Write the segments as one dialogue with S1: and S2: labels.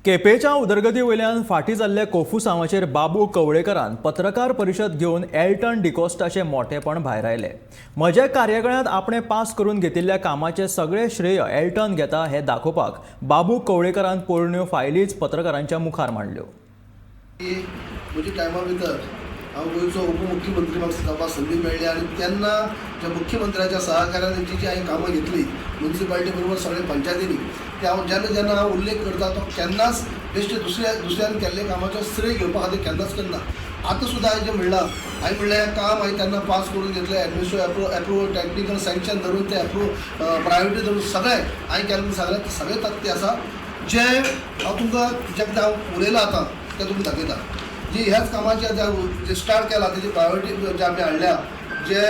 S1: केपेच्या उदरगती वयल्यान फाटीं जाल्ले कोफू सांवाचेर बाबू कवळेकरान पत्रकार परिशद घेवन एल्टन डिकोस्टाचे मोठेपण भायर आयले. म्हज्या कार्यकाळांत आपणे पास करून घेतिल्ल्या कामाचे सगळे श्रेय एल्टन घेता हे दाखोवपाक बाबू कवळेकरान पोरण्यो फायलीच पत्रकारांच्या मुखार मांडल्यो.
S2: म्हज्या टायमा भितर हांव गोंयचो उपमुख्यमंत्री म्हाका जावपाक संदी मेळ्ळी आनी तेन्ना ज्या मुख्यमंत्र्याच्या सहकार्यान जी हांवें कामां घेतली म्युनिसिपालिटी बरोबर सगळे पंचायतींनी ते हांव जेन्ना हांव उल्लेख करता तो केन्नाच बेश्ट दुसऱ्यान केल्ले कामाचो श्रेय घेवपा खातीर केन्नाच करना. आतां सुद्दां हांवें जें म्हणलां हांवें म्हणलें हें काम हांवें तेन्ना पास करून घेतलें एडमिनिस्ट्रेटिव्ह अप्रूवल टॅक्निकल सँक्शन धरून ते प्रायोरिटी धरून सगळें हांवें केल्लें सगळे तथ्य आसा जे हांव तुमकां जें हांव उलयलां आतां तें तुमकां दाखयता. जी ह्याच कामाचे जे स्टार्ट केला तेजी प्रायोरिटी जे आमी हाडल्या जे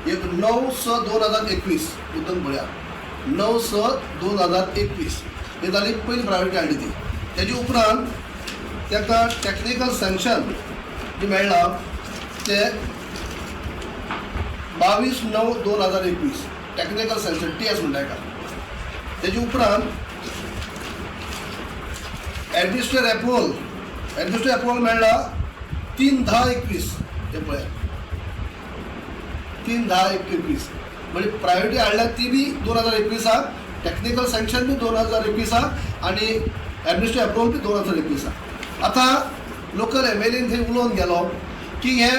S2: 9/6/2021 मुद्दम पळया 9/6/2021 ही जाली पयली प्रायोरिटी हाडली ती. तेजे उपरांत ताका टॅक्निकल सँक्शन जे मेळ्ळां ते 22/9/2021 टॅक्निकल सँक्शन TS म्हणटा ताका. तेजे उपरांत एडमिनिस्ट्रेटिव्ह अप्रूवल मेळ्ळा 3/10/21 हे पळया 3/10/21 म्हणजे प्रायोरिटी हाडल्या ती बी 2021 टॅक्निकल सँक्शन बी 2021 आनी एडमिनिस्ट्रेटिव्ह अप्रूवल बी 2021. आतां लोकल MLA थंय उलोवन गेलो की हे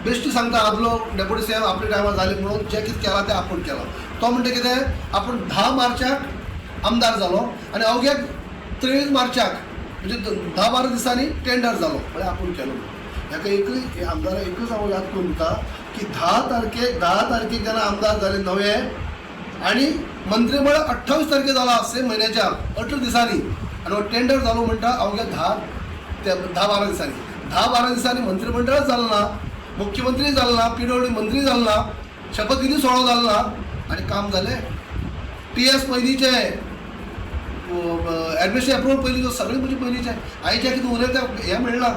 S2: बेश्टी सांगता आदलो डेप्युटी CM आपल्या टायमार जाले म्हणून जे कितें केलां तें आपूण केलां. तो म्हणटा कितें आपूण 10 मार्चाक आमदार जालो आनी अवघ्या 23 मार्चाक म्हणजे 10-12 दिसांनी टेंडर जालो म्हळ्यार आपूण केलो. हेका एकूच आमदार एकूच हांव याद करून दिता की 10 तारखेक जेन्ना आमदार जाले नवे आनी मंत्रीमंडळ 28 तारखेक जाला सेम म्हयन्याच्या 18 दिसांनी आनी हो टेंडर जालो म्हणटा अवघ्या 10-12 दिसांनी. 10-12 दिसांनी मंत्रीमंडळच जालें ना, मुख्यमंत्री जालें ना, PWD मंत्री जालें ना, शपथविधी सोहळो जालो ना आनी काम जालें. TS पयलींचे एडमिनिस्ट्रेटिव्ह अप्रूवल पयलींचो सगळें म्हणजे पयलींचे हांवें जें कितें उलयता हें म्हणलां